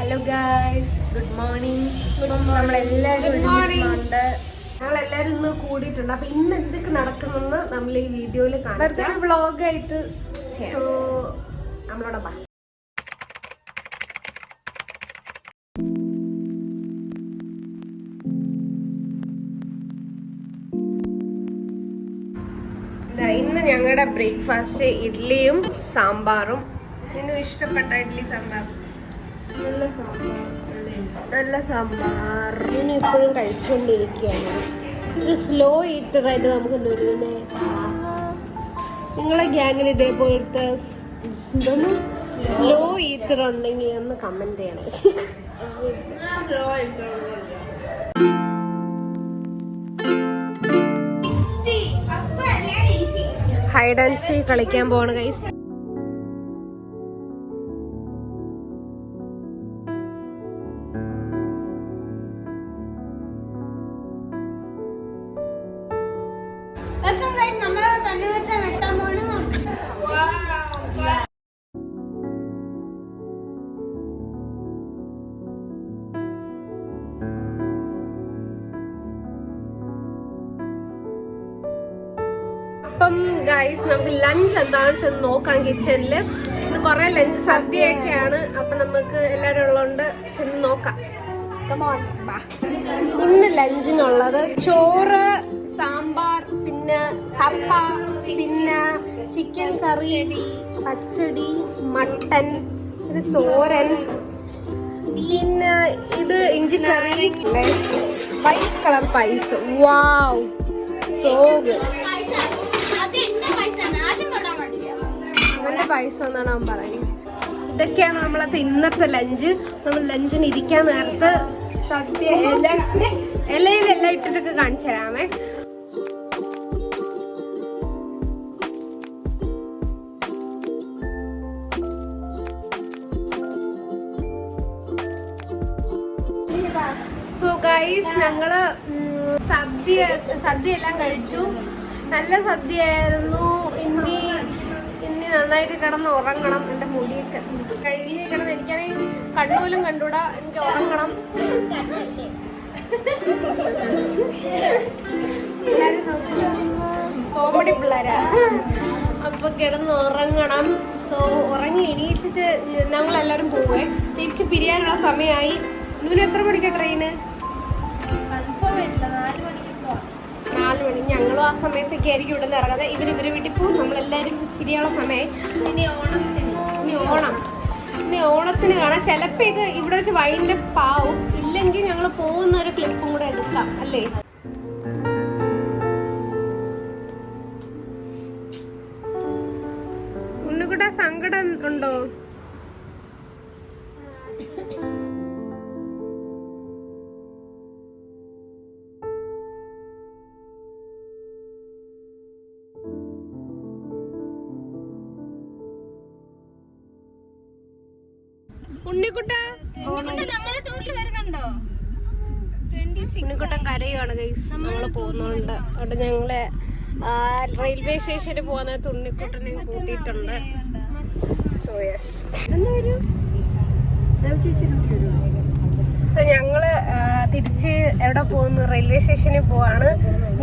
Hello guys, good morning. ഞങ്ങളെല്ലാരും ഇന്ന് കൂടിയിട്ടുണ്ട്. അപ്പൊ ഇന്ന് എന്തൊക്കെ നടക്കുമെന്ന് നമ്മൾ ഈ വീഡിയോയിൽ കാണാം. വ്ളോഗായിട്ട് നമ്മളോട് വാ. ഇന്ന് ഞങ്ങളുടെ ബ്രേക്ക്ഫാസ്റ്റ് ഇഡ്ഡലിയും സാമ്പാറും. നിനക്ക് ഇഷ്ടപ്പെട്ട ഇഡ്ഡലി സാമ്പാർ? നല്ല സാമ്പാർ. ഇനി ഇപ്പോഴും കഴിച്ചുകൊണ്ടിരിക്കുകയാണ്. ഒരു സ്ലോ ഈറ്ററായിട്ട് നമുക്ക് നുരുവിനെ. നിങ്ങളെ ഗ്യാങ്ങിൽ ഇതേപോലത്തെ സ്ലോ ഈറ്റർ ഉണ്ടെങ്കിൽ ഒന്ന് കമന്റ് ചെയ്യണേ. ഹൈഡ് ആൻഡ് സീക്ക് കളിക്കാൻ പോവാണ് ഗൈസ്. അപ്പം ഗൈസ്, നമുക്ക് ലഞ്ച് എന്താണെന്ന് ചെന്ന് നോക്കാം. കിച്ചണില് ഇന്ന് കുറെ ലഞ്ച് സദ്യയൊക്കെയാണ്. അപ്പൊ നമുക്ക് എല്ലാവരും ഉള്ളതുകൊണ്ട് ചെന്ന് നോക്കാം. ഇന്ന് ലഞ്ചിനുള്ളത് ചോറ്, സാമ്പാർ, പിന്നെ കപ്പ, പിന്നെ ചിക്കൻ കറി, പച്ചടി, മട്ടൻ, ഇത് തോരൻ, പിന്നെ ഇത് ഇഞ്ചിക്കറി, വൈറ്റ് കളർ പൈസ. വാവ്, സോ ഗുഡ്. അവന്റെ പൈസ എന്നാണ് അവൻ പറയുന്നത്. ഇതൊക്കെയാണ് നമ്മളത്തെ ഇന്നത്തെ ലഞ്ച്. നമ്മൾ ലഞ്ചിന് ഇരിക്കാൻ നേരത്ത് സദ്യ ഇലയിലെല്ലാം ഇട്ടിട്ടൊക്കെ കാണിച്ചു തരാമേ. സോ ഗൈസ്, ഞങ്ങള് സദ്യ എല്ലാം കഴിച്ചു. നല്ല സദ്യയായിരുന്നു. ഇനി നന്നായിട്ട് കിടന്ന് ഉറങ്ങണം. എൻ്റെ മുടിയൊക്കെ കഴിഞ്ഞ് കിടന്ന് എനിക്കാണെങ്കിൽ കണ്ണൂലും കണ്ടൂടാ. എനിക്ക് ഉറങ്ങണം. കോമഡി പിള്ളേരാ. അപ്പൊ കിടന്ന് ഉറങ്ങണം. സോ ഉറങ്ങി എണീച്ചിട്ട് ഞങ്ങളെല്ലാരും പോവേ. തിരിച്ച് പിരിയാനുള്ള സമയമായി. ഇവന് എത്ര മണിക്കാ ട്രെയിന്? 4 മണി. ഞങ്ങളും ആ സമയത്തൊക്കെ ആയിരിക്കും ഇവിടെ നിന്ന് ഇറങ്ങുന്നത്. ഇവരെ വീട്ടിൽ പോകും. നമ്മളെല്ലാവരും പിരിയാനുള്ള സമയമായി. ഇനി ഓണത്തിന് കാണാം. ചിലപ്പോൾ ഇത് ഇവിടെ വെച്ച് വൈകിട്ട് പാവും. ഇല്ലെങ്കിൽ ഞങ്ങൾ പോകുന്ന ഒരു ക്ലിപ്പും കൂടെ എടുക്കാം, അല്ലേ? ഉണ്ണിക്കുട്ടാ, സങ്കടം ഉണ്ടോ? ഉണ്ണിക്കുട്ടൻ കരയുവാണ് ഗൈസ്. നമ്മള് പോകുന്നുണ്ട്. അവിടെ ഞങ്ങള് റെയിൽവേ സ്റ്റേഷനിൽ പോകുന്ന ഉണ്ണിക്കുട്ടനെ കൂട്ടിയിട്ടുണ്ട്. So yes. സോ ഞങ്ങള് തിരിച്ച് എവിടെ പോകുന്നു? റെയിൽവേ സ്റ്റേഷനിൽ പോവാണ്.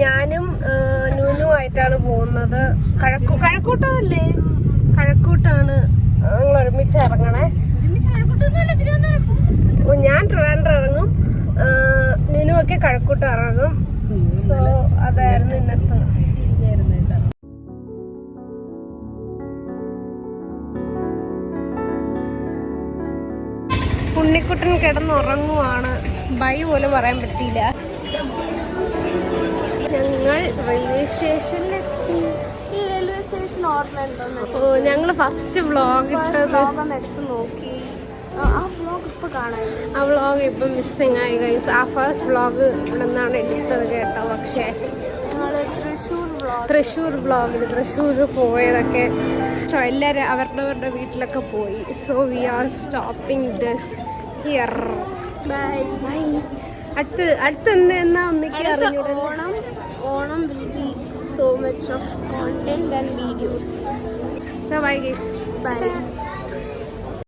ഞാനും നൂനുമായിട്ടാണ് പോകുന്നത്. കഴക്കൂട്ടല്ലേ? കഴക്കൂട്ടാണ്. ഞങ്ങൾ ഒരുമിച്ച് ഇറങ്ങണേ. ഞാൻ ട്രിവാൻഡ്രം ഇറങ്ങും, നിനു ഒക്കെ കഴക്കൂട്ട് ഇറങ്ങും. സോ അതായിരുന്നു ഇന്നത്തെ. ഉണ്ണിക്കുട്ടൻ കിടന്നുറങ്ങുവാണ്. ബൈ പോലും പറയാൻ പറ്റിയില്ല. ഞങ്ങൾ റെയിൽവേ സ്റ്റേഷനിലെത്തി. ഈ റെയിൽവേ സ്റ്റേഷൻ ഓർമ്മ. ഞങ്ങൾ ഫസ്റ്റ് വ്ളോഗ് എടുത്ത് നോക്കി. ആ വ്ളോഗ് ഇപ്പം മിസ്സിങ് ആയി ഗൈസ്. ആ ഫസ്റ്റ് വ്ളോഗ് ഇവിടെ നിന്നാണ് എടുത്തത് കേട്ടോ. പക്ഷേ തൃശ്ശൂർ വ്ളോഗിൽ തൃശ്ശൂർ പോയതൊക്കെ എല്ലാവരും അവരുടെ വീട്ടിലൊക്കെ പോയി. So we are stopping this here. Bye bye. അടുത്ത് എന്നാ ഒന്നിക്ക് അറിഞ്ഞു. Onam will be so much of content and videos. So bye guys. Bye.